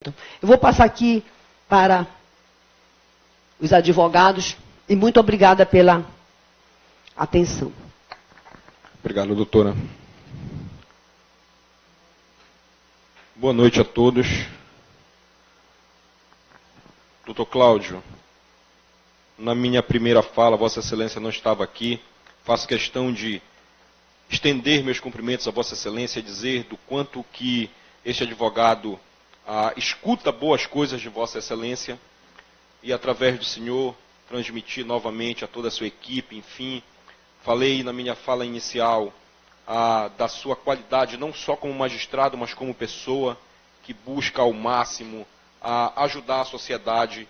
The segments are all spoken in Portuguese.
Eu vou passar aqui para os advogados e muito obrigada pela atenção. Obrigado, doutora. Boa noite a todos. Doutor Cláudio, na minha primeira fala, Vossa Excelência não estava aqui. Faço questão de estender meus cumprimentos a Vossa Excelência e dizer do quanto que este advogado escuta boas coisas de Vossa Excelência e, através do senhor, transmitir novamente a toda a sua equipe. Enfim, falei na minha fala inicial da sua qualidade, não só como magistrado, mas como pessoa que busca ao máximo ajudar a sociedade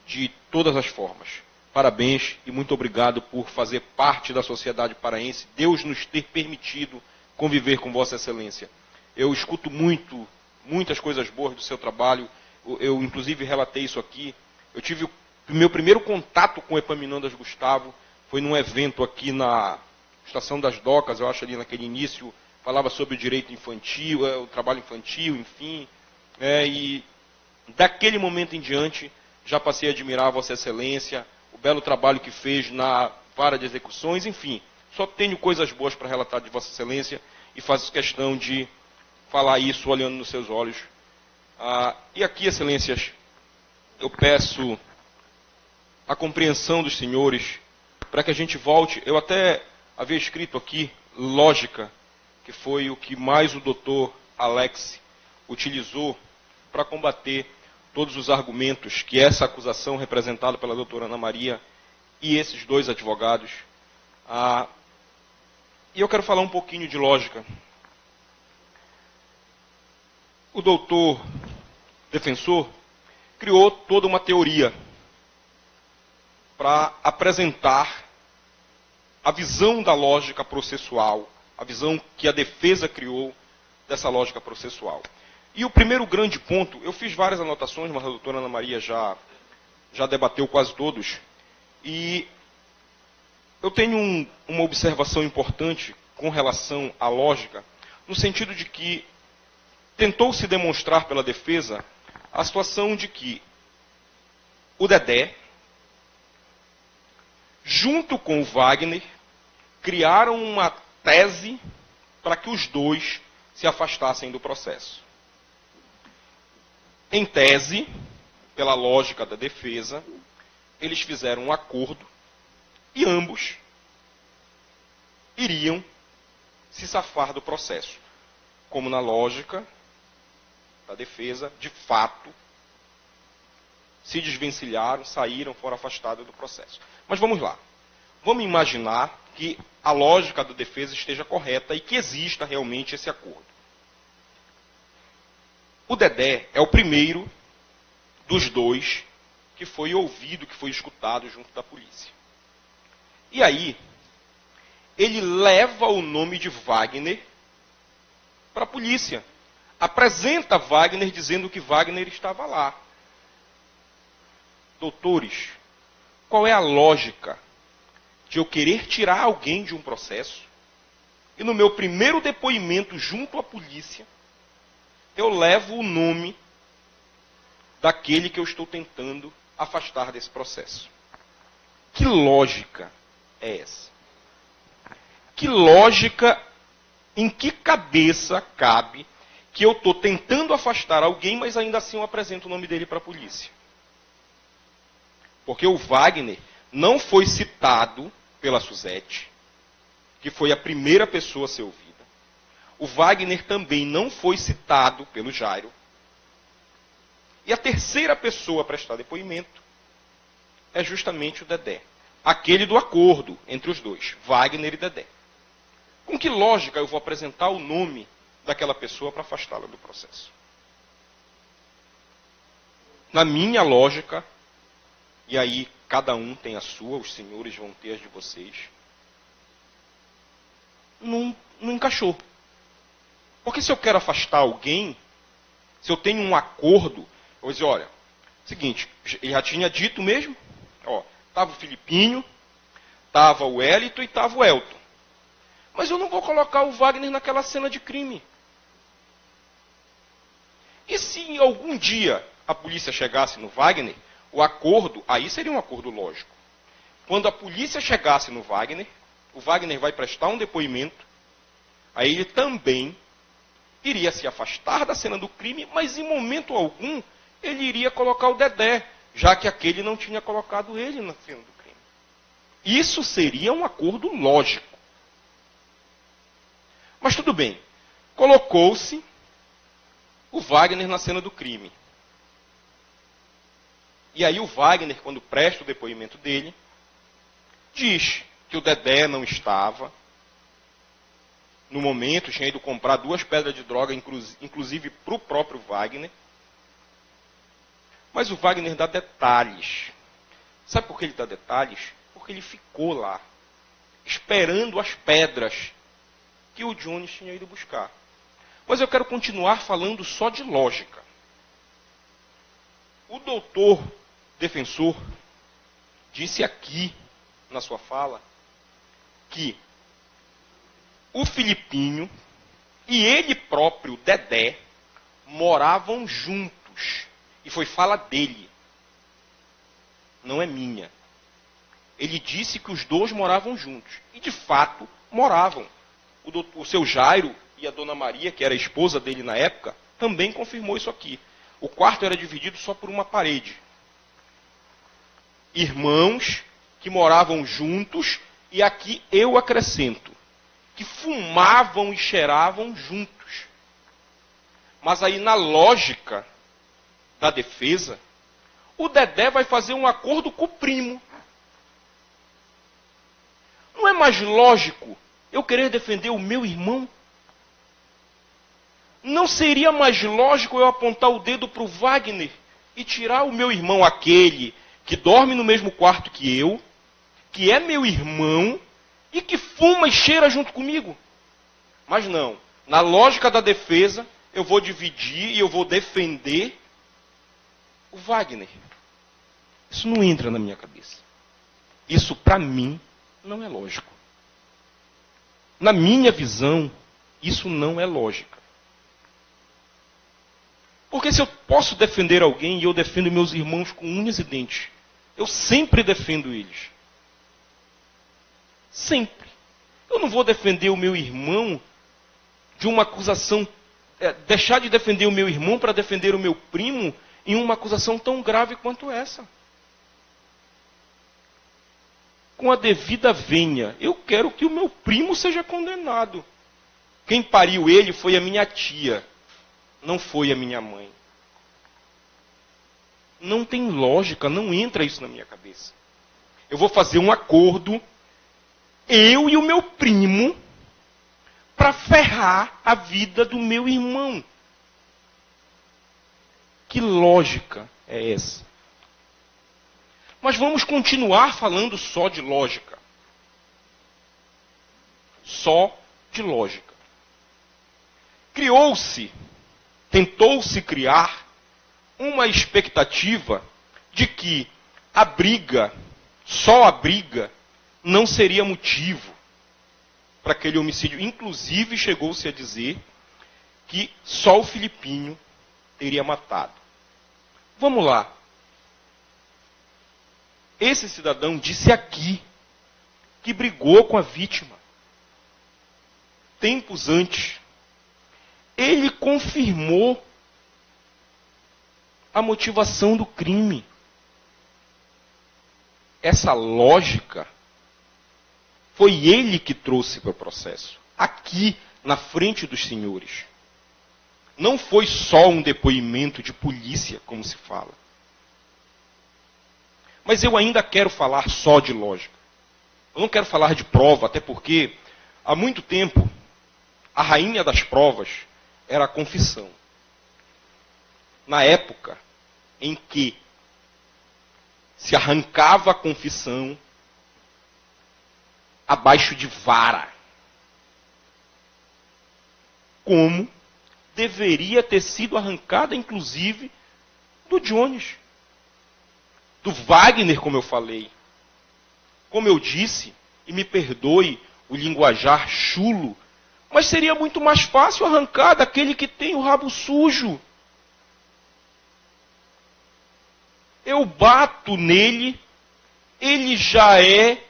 de todas as formas. Parabéns e muito obrigado por fazer parte da sociedade paraense. Deus nos ter permitido conviver com Vossa Excelência. Eu escuto muitas coisas boas do seu trabalho. Eu inclusive relatei isso aqui. Eu tive o meu primeiro contato com o Epaminondas Gustavo, foi num evento aqui na Estação das Docas, eu acho ali naquele início, falava sobre o direito infantil, o trabalho infantil, enfim. E daquele momento em diante, já passei a admirar Vossa Excelência, o belo trabalho que fez na vara de execuções, enfim. Só tenho coisas boas para relatar de Vossa Excelência e faço questão de falar isso olhando nos seus olhos. E aqui, Excelências, eu peço a compreensão dos senhores para que a gente volte. Eu até havia escrito aqui, lógica, que foi o que mais o doutor Alex utilizou para combater todos os argumentos que essa acusação representada pela doutora Ana Maria e esses dois advogados. E eu quero falar um pouquinho de lógica. O doutor defensor criou toda uma teoria para apresentar a visão da lógica processual, a visão que a defesa criou dessa lógica processual. E o primeiro grande ponto, eu fiz várias anotações, mas a doutora Ana Maria já debateu quase todos, e eu tenho uma observação importante com relação à lógica, no sentido de que tentou-se demonstrar pela defesa a situação de que o Dedé, junto com o Wagner, criaram uma tese para que os dois se afastassem do processo. Em tese, pela lógica da defesa, eles fizeram um acordo e ambos iriam se safar do processo. Como na lógica da defesa, de fato, se desvencilharam, saíram, foram afastados do processo. Mas vamos lá. Vamos imaginar que a lógica da defesa esteja correta e que exista realmente esse acordo. O Dedé é o primeiro dos dois que foi ouvido, que foi escutado junto da polícia. E aí, ele leva o nome de Wagner para a polícia. Apresenta Wagner dizendo que Wagner estava lá. Doutores, qual é a lógica de eu querer tirar alguém de um processo e no meu primeiro depoimento junto à polícia, eu levo o nome daquele que eu estou tentando afastar desse processo? Que lógica é essa? Que lógica, em que cabeça cabe que eu estou tentando afastar alguém, mas ainda assim eu apresento o nome dele para a polícia? Porque o Wagner não foi citado pela Suzete, que foi a primeira pessoa a ser ouvida. O Wagner também não foi citado pelo Jairo. E a terceira pessoa a prestar depoimento é justamente o Dedé. Aquele do acordo entre os dois, Wagner e Dedé. Com que lógica eu vou apresentar o nome daquela pessoa para afastá-la do processo? Na minha lógica, e aí cada um tem a sua, os senhores vão ter as de vocês, não encaixou. Porque se eu quero afastar alguém, se eu tenho um acordo, eu vou dizer, olha, seguinte, ele já tinha dito mesmo, estava o Filipinho, estava o Hélito e estava o Elton. Mas eu não vou colocar o Wagner naquela cena de crime. E se em algum dia a polícia chegasse no Wagner, o acordo, aí seria um acordo lógico. Quando a polícia chegasse no Wagner, o Wagner vai prestar um depoimento, aí ele também iria se afastar da cena do crime, mas em momento algum ele iria colocar o Dedé, já que aquele não tinha colocado ele na cena do crime. Isso seria um acordo lógico. Mas tudo bem, colocou-se o Wagner na cena do crime. E aí o Wagner, quando presta o depoimento dele, diz que o Dedé não estava. No momento, tinha ido comprar 2 pedras de droga, inclusive para o próprio Wagner. Mas o Wagner dá detalhes. Sabe por que ele dá detalhes? Porque ele ficou lá, esperando as pedras que o Jones tinha ido buscar. Mas eu quero continuar falando só de lógica. O doutor defensor disse aqui, na sua fala, que o Filipinho e ele próprio, Dedé, moravam juntos. E foi fala dele. Não é minha. Ele disse que os dois moravam juntos. E de fato, moravam. O seu Jairo e a dona Maria, que era a esposa dele na época, também confirmou isso aqui. O quarto era dividido só por uma parede. Irmãos que moravam juntos, e aqui eu acrescento, que fumavam e cheiravam juntos. Mas aí, na lógica da defesa, o Dedé vai fazer um acordo com o primo. Não é mais lógico eu querer defender o meu irmão? Não seria mais lógico eu apontar o dedo para o Wagner e tirar o meu irmão, aquele que dorme no mesmo quarto que eu, que é meu irmão e que fuma e cheira junto comigo? Mas não. Na lógica da defesa, eu vou dividir e eu vou defender o Wagner. Isso não entra na minha cabeça. Isso, para mim, não é lógico. Na minha visão, isso não é lógica. Porque se eu posso defender alguém e eu defendo meus irmãos com unhas e dentes, eu sempre defendo eles. Sempre. Eu não vou defender o meu irmão de uma acusação, deixar de defender o meu irmão para defender o meu primo em uma acusação tão grave quanto essa. Com a devida venha, eu quero que o meu primo seja condenado. Quem pariu ele foi a minha tia, não foi a minha mãe. Não tem lógica, não entra isso na minha cabeça. Eu vou fazer um acordo, eu e o meu primo, para ferrar a vida do meu irmão. Que lógica é essa? Mas vamos continuar falando só de lógica. Só de lógica. Tentou-se criar uma expectativa de que a briga, só a briga, não seria motivo para aquele homicídio. Inclusive, chegou-se a dizer que só o Filipinho teria matado. Vamos lá. Esse cidadão disse aqui que brigou com a vítima. Tempos antes. Ele confirmou a motivação do crime. Essa lógica foi ele que trouxe para o processo. Aqui, na frente dos senhores. Não foi só um depoimento de polícia, como se fala. Mas eu ainda quero falar só de lógica. Eu não quero falar de prova, até porque, há muito tempo, a rainha das provas era a confissão. Na época em que se arrancava a confissão abaixo de vara. Como deveria ter sido arrancada, inclusive, do Jones. Do Wagner, como eu falei. Como eu disse, e me perdoe o linguajar chulo, mas seria muito mais fácil arrancar daquele que tem o rabo sujo. eu bato nele, ele já é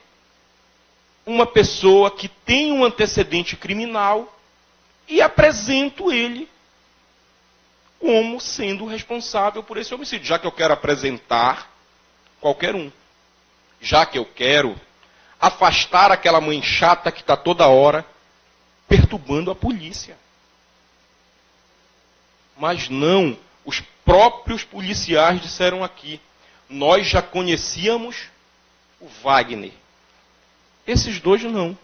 uma pessoa que tem um antecedente criminal e apresento ele como sendo responsável por esse homicídio, já que eu quero apresentar qualquer um. Já que eu quero afastar aquela mãe chata que está toda hora perturbando a polícia. Mas não, os próprios policiais disseram aqui, nós já conhecíamos o Wagner. Esses dois não.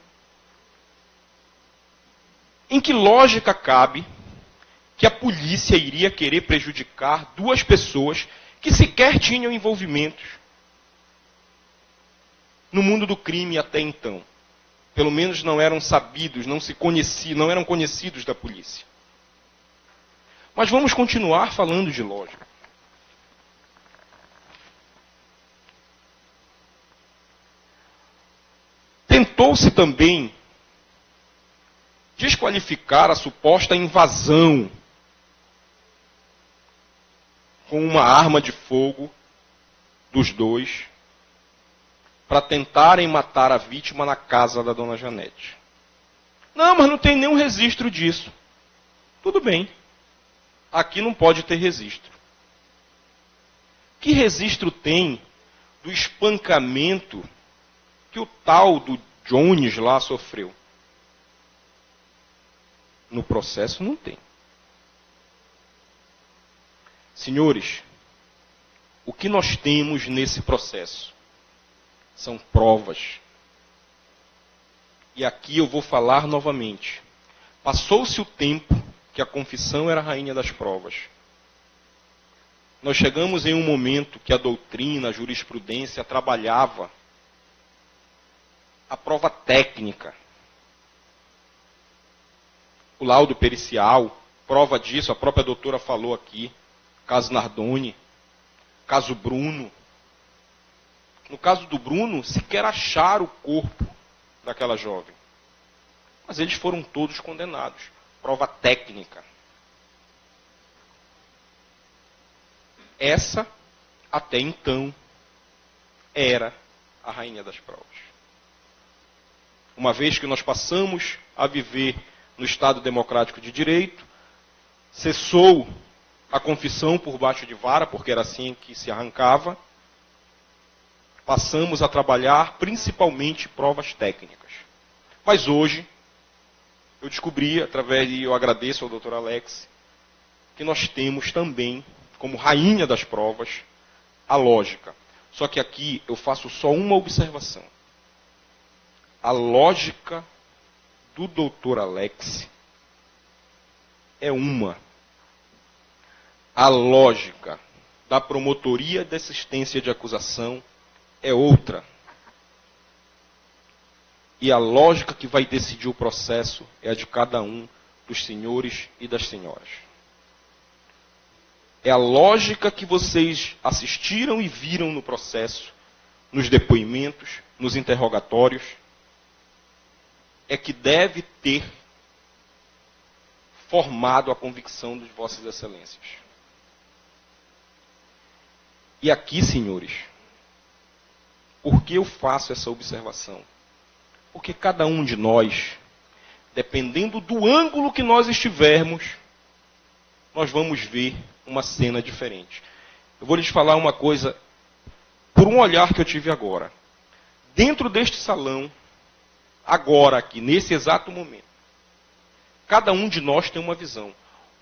Em que lógica cabe que a polícia iria querer prejudicar duas pessoas que sequer tinham envolvimentos no mundo do crime até então? Pelo menos não eram sabidos, não eram conhecidos da polícia. Mas vamos continuar falando de lógica. Tentou-se também desqualificar a suposta invasão com uma arma de fogo dos dois para tentarem matar a vítima na casa da dona Janete. Não, mas não tem nenhum registro disso. Tudo bem. Aqui não pode ter registro. Que registro tem do espancamento que o tal do Jones lá sofreu? No processo não tem. Senhores, o que nós temos nesse processo são provas. E aqui eu vou falar novamente. Passou-se o tempo que a confissão era a rainha das provas. Nós chegamos em um momento que a doutrina, a jurisprudência trabalhava a prova técnica. O laudo pericial, prova disso, a própria doutora falou aqui, caso Nardoni, caso Bruno. No caso do Bruno, sequer acharam o corpo daquela jovem. Mas eles foram todos condenados. Prova técnica. Essa, até então, era a rainha das provas. Uma vez que nós passamos a viver no Estado Democrático de Direito, cessou a confissão por baixo de vara, porque era assim que se arrancava, passamos a trabalhar principalmente provas técnicas. Mas hoje, eu descobri, eu agradeço ao Dr. Alex, que nós temos também, como rainha das provas, a lógica. Só que aqui eu faço só uma observação. A lógica do Dr. Alex é uma. A lógica da promotoria de assistência de acusação é outra. E a lógica que vai decidir o processo é a de cada um dos senhores e das senhoras. É a lógica que vocês assistiram e viram no processo, nos depoimentos, nos interrogatórios, é que deve ter formado a convicção de Vossas Excelências. E aqui, senhores, por que eu faço essa observação? Porque cada um de nós, dependendo do ângulo que nós estivermos, nós vamos ver uma cena diferente. Eu vou lhes falar uma coisa, por um olhar que eu tive agora. Dentro deste salão, agora aqui, nesse exato momento, cada um de nós tem uma visão.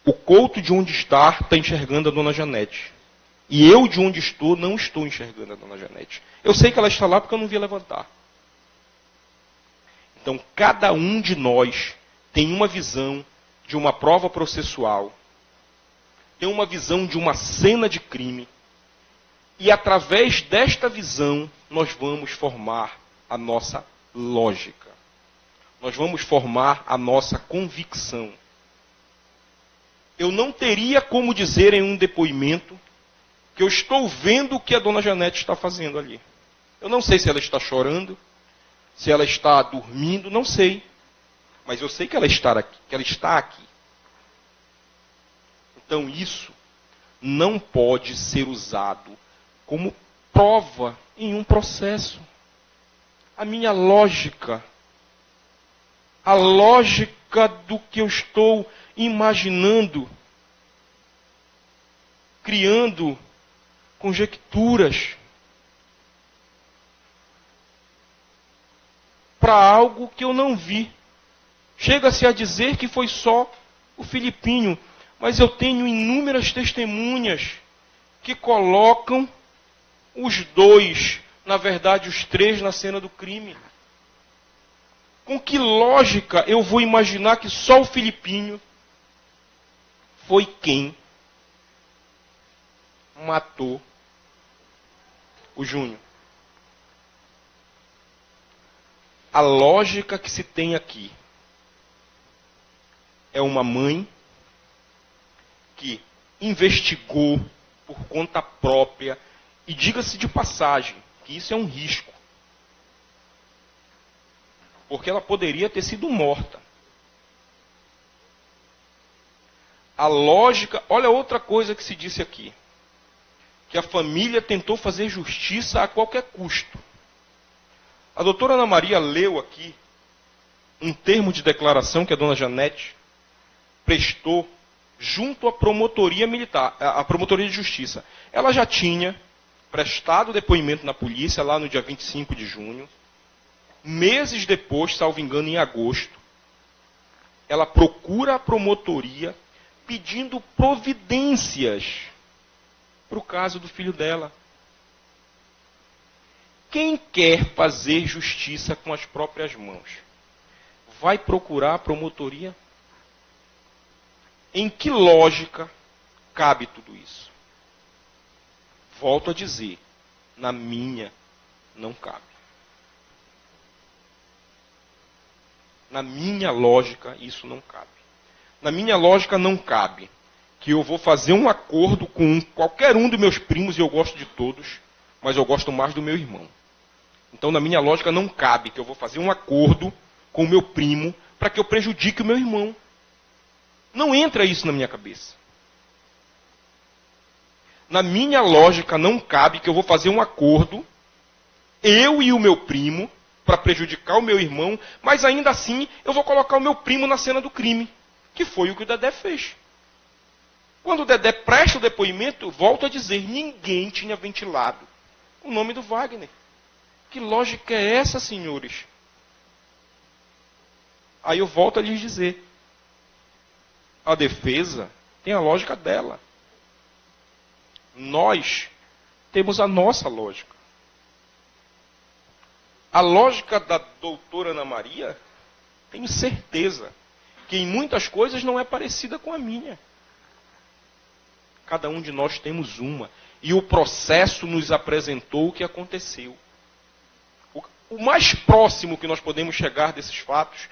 O Couto, de onde está enxergando a dona Janete. E eu, de onde estou, não estou enxergando a dona Janete. Eu sei que ela está lá porque eu não vi levantar. Então, cada um de nós tem uma visão de uma prova processual, tem uma visão de uma cena de crime, e através desta visão, nós vamos formar a nossa lógica. Nós vamos formar a nossa convicção. Eu não teria como dizer em um depoimento que eu estou vendo o que a dona Janete está fazendo ali. Eu não sei se ela está chorando, se ela está dormindo, não sei. Mas eu sei que ela está aqui. Então isso não pode ser usado como prova em um processo. A minha lógica, a lógica do que eu estou imaginando, criando conjecturas para algo que eu não vi. Chega-se a dizer que foi só o Filipinho, mas eu tenho inúmeras testemunhas que colocam os dois, na verdade os três, na cena do crime. Com que lógica eu vou imaginar que só o Filipinho foi quem matou o Júnior? A lógica que se tem aqui é uma mãe que investigou por conta própria, e diga-se de passagem, que isso é um risco. Porque ela poderia ter sido morta. A lógica, olha outra coisa que se disse aqui, que a família tentou fazer justiça a qualquer custo. A doutora Ana Maria leu aqui um termo de declaração que a dona Janete prestou junto à promotoria militar, à promotoria de justiça. Ela já tinha prestado depoimento na polícia lá no dia 25 de junho. Meses depois, salvo engano, em agosto, ela procura a promotoria pedindo providências para o caso do filho dela. Quem quer fazer justiça com as próprias mãos vai procurar a promotoria? Em que lógica cabe tudo isso? Volto a dizer, na minha não cabe. Na minha lógica isso não cabe. Na minha lógica não cabe que eu vou fazer um acordo com qualquer um dos meus primos, e eu gosto de todos, mas eu gosto mais do meu irmão. Então, na minha lógica, não cabe que eu vou fazer um acordo com o meu primo para que eu prejudique o meu irmão. Não entra isso na minha cabeça. Na minha lógica, não cabe que eu vou fazer um acordo, eu e o meu primo, para prejudicar o meu irmão, mas ainda assim eu vou colocar o meu primo na cena do crime, que foi o que o Dedé fez. Quando o Dedé presta o depoimento, volto a dizer, ninguém tinha ventilado o nome do Wagner. Que lógica é essa, senhores? Aí eu volto a lhes dizer, a defesa tem a lógica dela. Nós temos a nossa lógica. A lógica da doutora Ana Maria, tenho certeza que em muitas coisas não é parecida com a minha. Cada um de nós temos uma. E o processo nos apresentou o que aconteceu. O mais próximo que nós podemos chegar desses fatos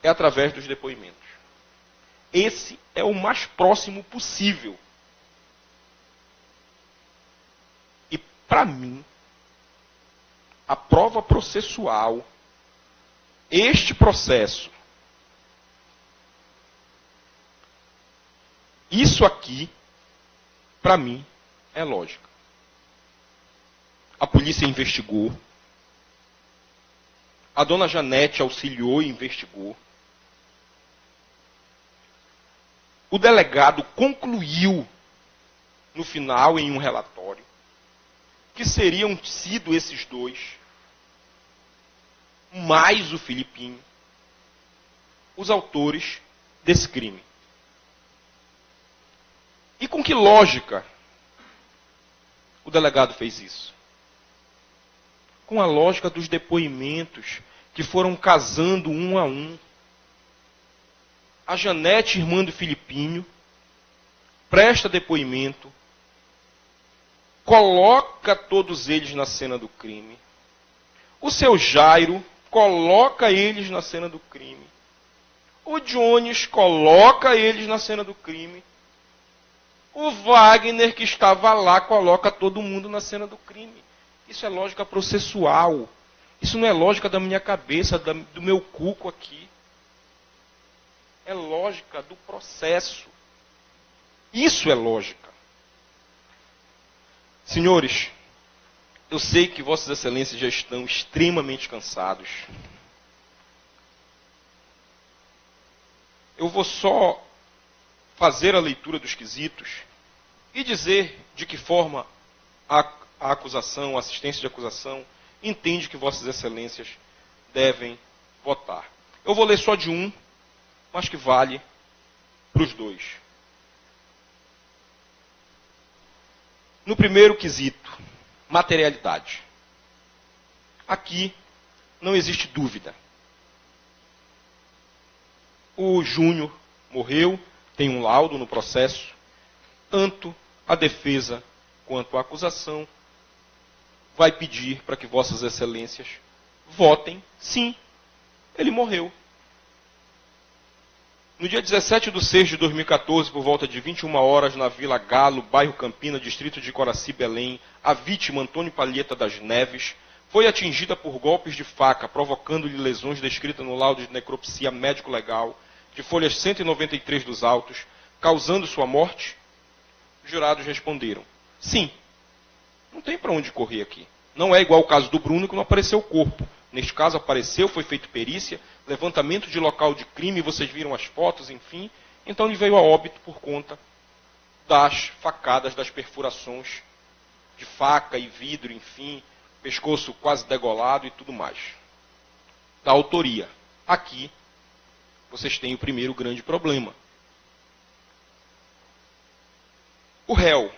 é através dos depoimentos. Esse é o mais próximo possível. E, para mim, a prova processual, este processo, isso aqui, para mim, é lógica. A polícia investigou. A dona Janete auxiliou e investigou. O delegado concluiu, no final, em um relatório, que seriam sido esses dois, mais o Filipinho, os autores desse crime. E com que lógica o delegado fez isso? Com a lógica dos depoimentos que foram casando um a um. A Janete, irmã do Filipinho, presta depoimento, coloca todos eles na cena do crime. O seu Jairo coloca eles na cena do crime. O Jones coloca eles na cena do crime. O Wagner, que estava lá, coloca todo mundo na cena do crime. Isso é lógica processual. Isso não é lógica da minha cabeça, do meu cuco aqui. É lógica do processo. Isso é lógica. Senhores, Eu sei que Vossas Excelências já estão extremamente cansados. Eu vou só fazer a leitura dos quesitos e dizer de que forma a acusação, a assistência de acusação, entende que Vossas Excelências devem votar. Eu vou ler só de um, mas que vale para os dois. No primeiro quesito, materialidade. Aqui não existe dúvida. O Júnior morreu, tem um laudo no processo. Tanto a defesa quanto a acusação vai pedir para que Vossas Excelências votem sim, ele morreu. No dia 17/6/2014, por volta de 21 horas, na Vila Galo, bairro Campina, distrito de Coraci, Belém, a vítima, Antônio Palheta das Neves, foi atingida por golpes de faca, provocando-lhe lesões descritas no laudo de necropsia médico-legal, de folhas 193 dos autos, causando sua morte? Os jurados responderam: sim. Não tem para onde correr aqui. Não é igual ao caso do Bruno, que não apareceu o corpo. Neste caso apareceu, foi feito perícia, levantamento de local de crime, vocês viram as fotos, enfim. Então ele veio a óbito por conta das facadas, das perfurações de faca e vidro, enfim, pescoço quase degolado e tudo mais. Da autoria. Aqui vocês têm o primeiro grande problema. O réu,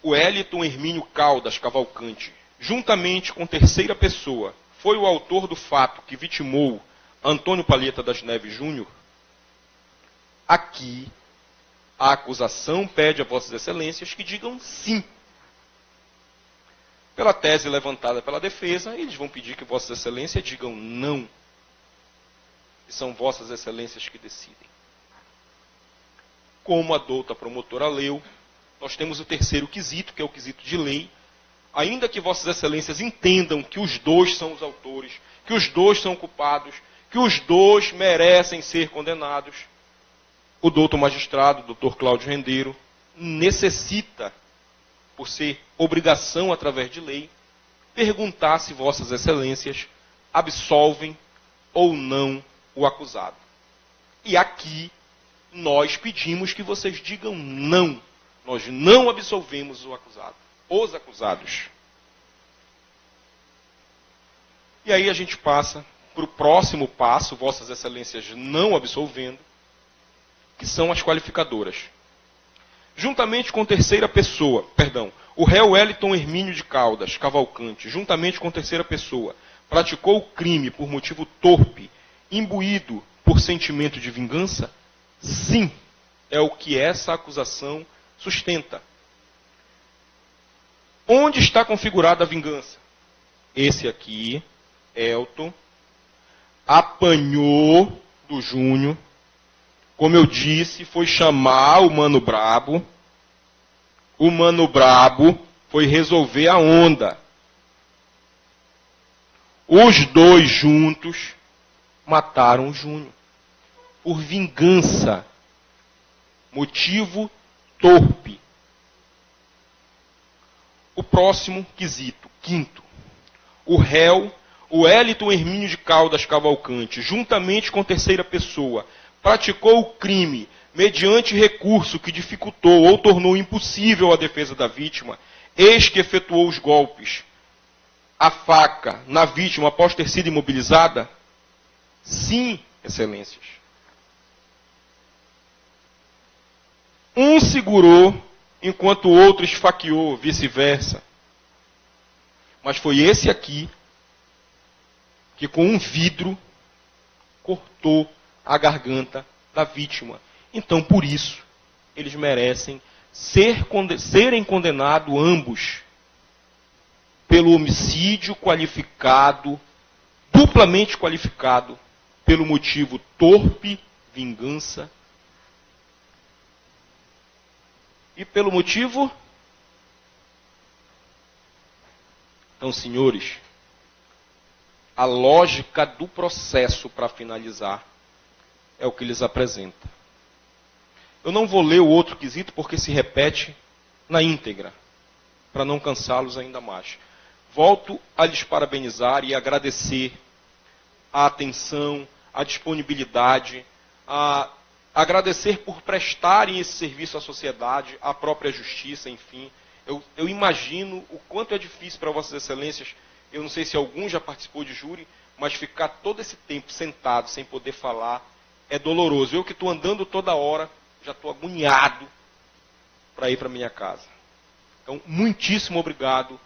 o Wellington Hermínio Caldas Cavalcante, juntamente com terceira pessoa, foi o autor do fato que vitimou Antônio Palheta das Neves Júnior? Aqui, a acusação pede a Vossas Excelências que digam sim. Pela tese levantada pela defesa, eles vão pedir que Vossas Excelências digam não. E são Vossas Excelências que decidem. Como a douta promotora leu, nós temos o terceiro quesito, que é o quesito de lei. Ainda que Vossas Excelências entendam que os dois são os autores, que os dois são culpados, que os dois merecem ser condenados, o doutor magistrado, doutor Cláudio Rendeiro, necessita, por ser obrigação através de lei, perguntar se Vossas Excelências absolvem ou não o acusado. E aqui nós pedimos que vocês digam não. Nós não absolvemos o acusado. Os acusados. E aí a gente passa para o próximo passo, Vossas Excelências não absolvendo, que são as qualificadoras. Juntamente com terceira pessoa, o réu Wellington Hermínio de Caldas Cavalcante, juntamente com terceira pessoa, praticou o crime por motivo torpe, imbuído por sentimento de vingança? Sim, é o que essa acusação sustenta. Onde está configurada a vingança? Esse aqui, Elton, apanhou do Júnior, como eu disse, foi chamar o Mano Brabo. O Mano Brabo foi resolver a onda. Os dois juntos mataram o Júnior. Por vingança. Motivo torpe. O próximo quesito, quinto. O réu, o Wellington Hermínio de Caldas Cavalcante, juntamente com terceira pessoa, praticou o crime mediante recurso que dificultou ou tornou impossível a defesa da vítima, eis que efetuou os golpes, a faca na vítima após ter sido imobilizada? Sim, Excelências. Um segurou, enquanto o outro esfaqueou, vice-versa. Mas foi esse aqui que com um vidro cortou a garganta da vítima. Então, por isso, eles merecem serem condenados ambos pelo homicídio qualificado, duplamente qualificado, pelo motivo torpe, vingança, e pelo motivo... Então, senhores, a lógica do processo, para finalizar, é o que eles apresentam. Eu não vou ler o outro quesito porque se repete na íntegra, para não cansá-los ainda mais. volto a lhes parabenizar e agradecer a atenção, a disponibilidade, a agradecer por prestarem esse serviço à sociedade, à própria justiça, enfim. Eu imagino o quanto é difícil para Vossas Excelências, eu não sei se algum já participou de júri, mas ficar todo esse tempo sentado, sem poder falar, é doloroso. Eu que estou andando toda hora, já estou agoniado para ir para minha casa. Então, muitíssimo obrigado